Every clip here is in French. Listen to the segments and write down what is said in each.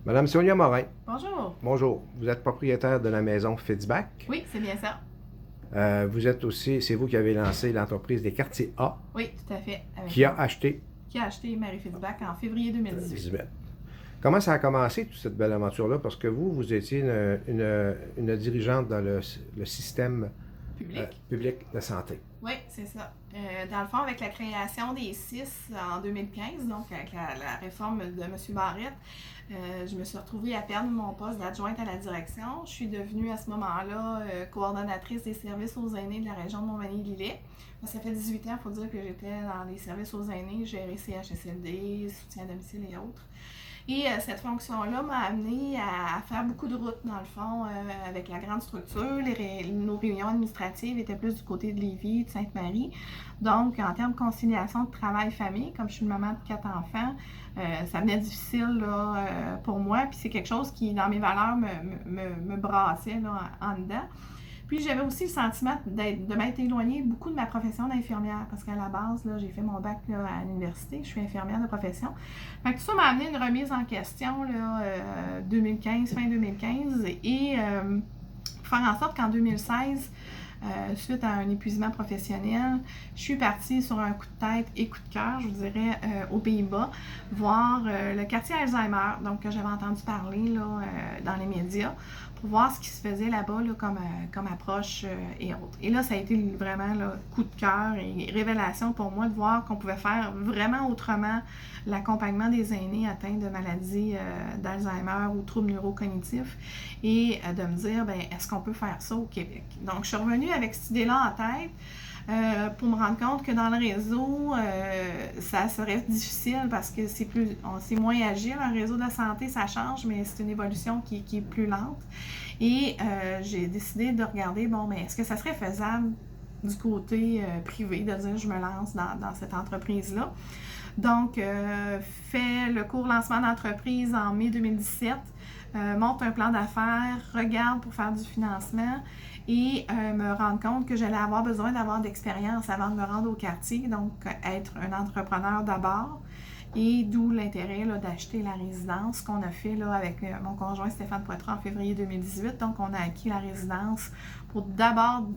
Madame Sonia Morin, Bonjour. bonjour. Vous êtes propriétaire de la maison Fitzbach. Oui, c'est bien ça. Vous êtes aussi, c'est vous qui avez lancé l'entreprise des quartiers A, Oui, tout à fait. qui a acheté Qui a acheté Marie Fitzbach en février 2018. 18. Comment ça a commencé, toute cette belle aventure-là? Parce que vous étiez une dirigeante dans le système Public? public de santé. Oui, c'est ça. Dans le fond, avec la création des CIS en 2015, donc avec la réforme de M. Barrette, je me suis retrouvée à perdre mon poste d'adjointe à la direction. Je suis devenue à ce moment-là coordonnatrice des services aux aînés de la région de Montmagny-Lillet. Ça fait 18 ans, il faut dire que j'étais dans les services aux aînés, gérer CHSLD, soutien à domicile et autres. Et cette fonction-là m'a amenée à faire beaucoup de routes, dans le fond, avec la grande structure. Nos réunions administratives étaient plus du côté de Lévis, de Sainte-Marie. Donc, en termes de conciliation de travail-famille, comme je suis une maman de 4 enfants, ça venait difficile là, pour moi. Puis c'est quelque chose qui, dans mes valeurs, me brassait là, en dedans. Puis j'avais aussi le sentiment de m'être éloignée beaucoup de ma profession d'infirmière, parce qu'à la base, là, j'ai fait mon bac là, à l'université, je suis infirmière de profession. Fait que tout ça m'a amené une remise en question là, 2015, fin 2015, et faire en sorte qu'en 2016, suite à un épuisement professionnel, je suis partie sur un coup de tête et coup de cœur, je vous dirais, aux Pays-Bas, voir le quartier Alzheimer, donc que j'avais entendu parler là, dans les médias, pour voir ce qui se faisait là-bas là, comme approche et autres. Et là, ça a été vraiment là, coup de cœur et révélation pour moi de voir qu'on pouvait faire vraiment autrement l'accompagnement des aînés atteints de maladies d'Alzheimer ou troubles neurocognitifs et de me dire, ben, est-ce qu'on peut faire ça au Québec? Donc, je suis revenue avec cette idée-là en tête pour me rendre compte que dans le réseau, ça serait difficile parce que c'est moins agile. Un réseau de la santé, ça change, mais c'est une évolution qui est plus lente. Et j'ai décidé de regarder, bon, mais est-ce que ça serait faisable du côté privé, de dire je me lance dans cette entreprise-là. Donc, fait le court lancement d'entreprise en mai 2017, monte un plan d'affaires, regarde pour faire du financement et me rendre compte que j'allais avoir besoin d'avoir d'expérience avant de me rendre au quartier, donc être un entrepreneur d'abord. Et d'où l'intérêt là, d'acheter la résidence qu'on a fait là, avec mon conjoint Stéphane Poitras en février 2018. Donc, on a acquis la résidence pour d'abord,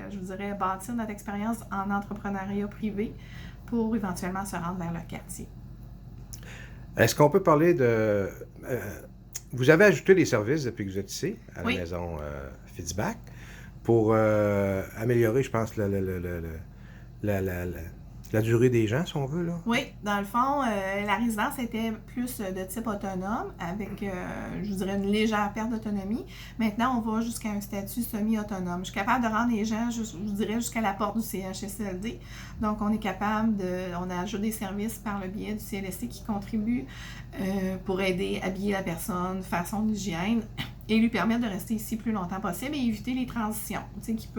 je vous dirais, bâtir notre expérience en entrepreneuriat privé pour éventuellement se rendre vers le quartier. Est-ce qu'on peut parler de... vous avez ajouté des services depuis que vous êtes ici, à la Oui. maison Fitzbach, pour améliorer, je pense, la, la, la, la durée des gens, si on veut, là. Oui, dans le fond, la résidence était plus de type autonome, avec, je vous dirais, une légère perte d'autonomie. Maintenant, on va jusqu'à un statut semi-autonome. Je suis capable de rendre les gens, je vous dirais, jusqu'à la porte du CHSLD. Donc, on est capable on ajoute des services par le biais du CLSC qui contribue pour aider, habiller la personne, faire son hygiène et lui permettre de rester ici plus longtemps possible et éviter les transitions. Tu sais,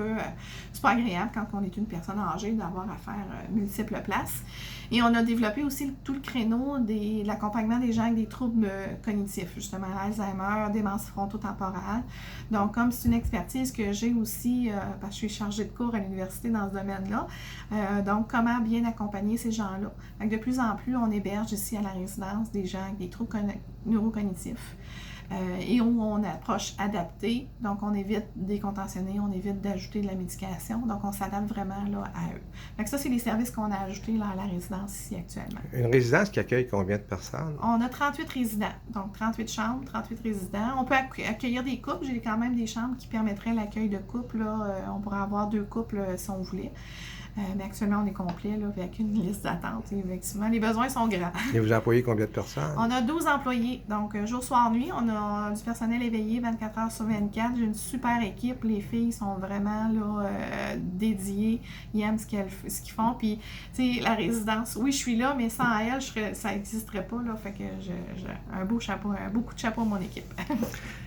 c'est pas agréable quand on est une personne âgée d'avoir à faire multiples places. Et on a développé aussi tout le créneau de l'accompagnement des gens avec des troubles cognitifs, justement l'Alzheimer, démence frontotemporale. Donc, comme c'est une expertise que j'ai aussi, parce que je suis chargée de cours à l'université dans ce domaine-là, donc comment bien accompagner ces gens-là. Donc, de plus en plus, on héberge ici à la résidence des gens avec des troubles neurocognitifs. Et où on approche adaptée, donc on évite de décontentionner, on évite d'ajouter de la médication, donc on s'adapte vraiment là, à eux. Donc ça, c'est les services qu'on a ajoutés là, à la résidence ici actuellement. Une résidence qui accueille combien de personnes? On a 38 résidents, donc 38 chambres, 38 résidents. On peut accueillir des couples, j'ai quand même des chambres qui permettraient l'accueil de couples, là. On pourrait avoir 2 couples si on voulait. Mais actuellement, on est complet là, avec une liste d'attente. Et effectivement, les besoins sont grands. Et vous employez combien de personnes? On a 12 employés, donc jour, soir, nuit. On a du personnel éveillé 24 heures sur 24. J'ai une super équipe. Les filles sont vraiment là, dédiées. Ils aiment ce qu'ils font. Puis, tu sais, la résidence, oui, je suis là, mais sans elle, ça n'existerait pas. Là, fait que j'ai un beau chapeau, un beau coup de chapeau à mon équipe.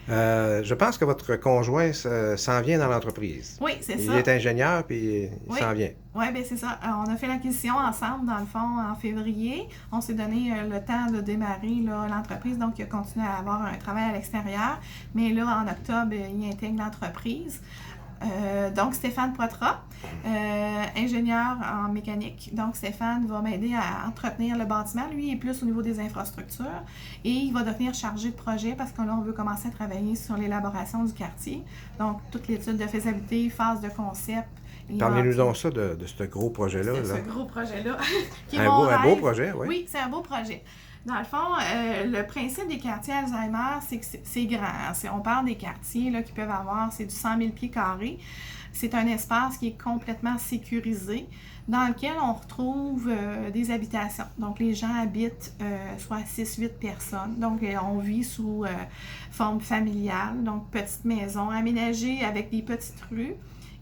Je pense que votre conjoint s'en vient dans l'entreprise. Oui, c'est ça. Il est ingénieur, puis il s'en vient. Oui, bien c'est ça. On a fait l'acquisition ensemble, dans le fond, en février. On s'est donné le temps de démarrer là, l'entreprise, donc il a continué à avoir un travail à l'extérieur. Mais là, en octobre, il intègre l'entreprise. Donc, Stéphane Poitras, ingénieur en mécanique. Donc, Stéphane va m'aider à entretenir le bâtiment. Lui, il est plus au niveau des infrastructures et il va devenir chargé de projet parce que là, on veut commencer à travailler sur l'élaboration du quartier. Donc, toute l'étude de faisabilité, phase de concept. Parlez-nous donc ça de ce gros projet-là. Ce gros projet-là. Un beau projet, oui. Oui, c'est un beau projet. Dans le fond, le principe des quartiers Alzheimer, c'est que c'est grand. On parle des quartiers là, qui peuvent avoir, c'est du 100 000 pieds carrés. C'est un espace qui est complètement sécurisé, dans lequel on retrouve des habitations. Donc, les gens habitent soit 6-8 personnes. Donc, on vit sous forme familiale, donc petite maison aménagée avec des petites rues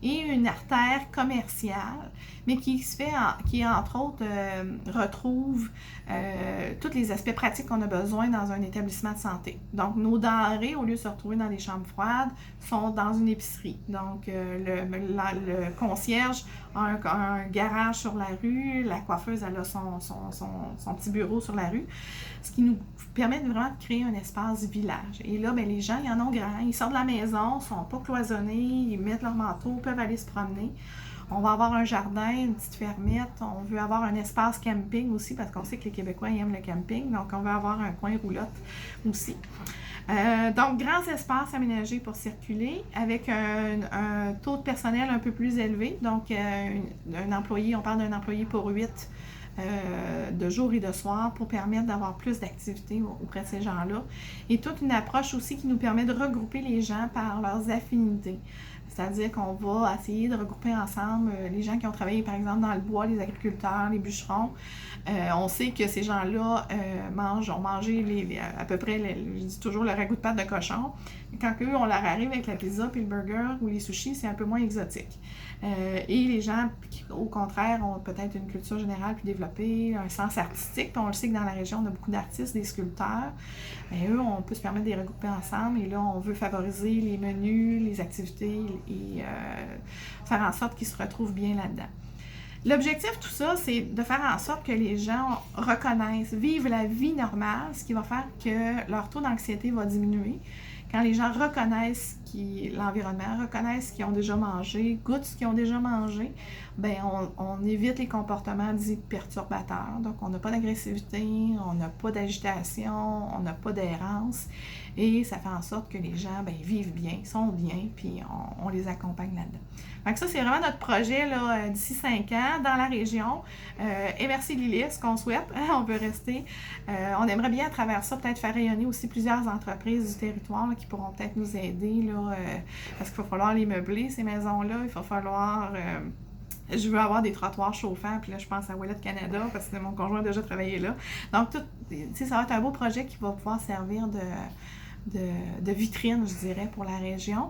et une artère commerciale, mais qui entre autres retrouve tous les aspects pratiques qu'on a besoin dans un établissement de santé. Donc, nos denrées, au lieu de se retrouver dans des chambres froides, sont dans une épicerie. Donc, le concierge a un garage sur la rue, la coiffeuse, elle a son petit bureau sur la rue, ce qui nous permet vraiment de créer un espace village. Et là, les gens, ils en ont grand, ils sortent de la maison, ils ne sont pas cloisonnés, ils mettent leur manteau, peuvent aller se promener. On va avoir un jardin, une petite fermette. On veut avoir un espace camping aussi parce qu'on sait que les Québécois aiment le camping. Donc, on veut avoir un coin roulotte aussi. Donc, grands espaces aménagés pour circuler avec un taux de personnel un peu plus élevé. Donc, un employé, on parle d'un employé pour 8 de jour et de soir pour permettre d'avoir plus d'activités auprès de ces gens-là. Et toute une approche aussi qui nous permet de regrouper les gens par leurs affinités. C'est-à-dire qu'on va essayer de regrouper ensemble les gens qui ont travaillé, par exemple, dans le bois, les agriculteurs, les bûcherons. On sait que ces gens-là ont mangé à peu près, je dis toujours, le ragoût de pâte de cochon. Quand eux, on leur arrive avec la pizza puis le burger ou les sushis, c'est un peu moins exotique. Et les gens qui, au contraire, ont peut-être une culture générale plus développée, un sens artistique. Puis on le sait que dans la région, on a beaucoup d'artistes, des sculpteurs. Mais eux, on peut se permettre de les regrouper ensemble. Et là, on veut favoriser les menus, les activités et faire en sorte qu'ils se retrouvent bien là-dedans. L'objectif de tout ça, c'est de faire en sorte que les gens reconnaissent, vivent la vie normale, ce qui va faire que leur taux d'anxiété va diminuer. Quand les gens reconnaissent l'environnement, reconnaissent ce qu'ils ont déjà mangé, goûtent ce qu'ils ont déjà mangé, on évite les comportements dits perturbateurs. Donc, on n'a pas d'agressivité, on n'a pas d'agitation, on n'a pas d'errance. Et ça fait en sorte que les gens vivent bien, sont bien, puis on les accompagne là-dedans. Donc ça, c'est vraiment notre projet là, d'ici 5 ans dans la région. Et merci Lily, ce qu'on souhaite, on veut rester. On aimerait bien à travers ça peut-être faire rayonner aussi plusieurs entreprises du territoire là, qui pourront peut-être nous aider là, parce qu'il va falloir les meubler, ces maisons-là. Il va falloir... je veux avoir des trottoirs chauffants, puis là, je pense à Wallet Canada, parce que mon conjoint a déjà travaillé là. Donc, ça va être un beau projet qui va pouvoir servir de vitrine, je dirais, pour la région.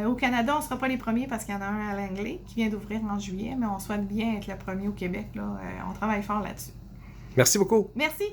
Au Canada, on ne sera pas les premiers parce qu'il y en a un à Langley qui vient d'ouvrir en juillet, mais on souhaite bien être le premier au Québec. Là. On travaille fort là-dessus. Merci beaucoup. Merci.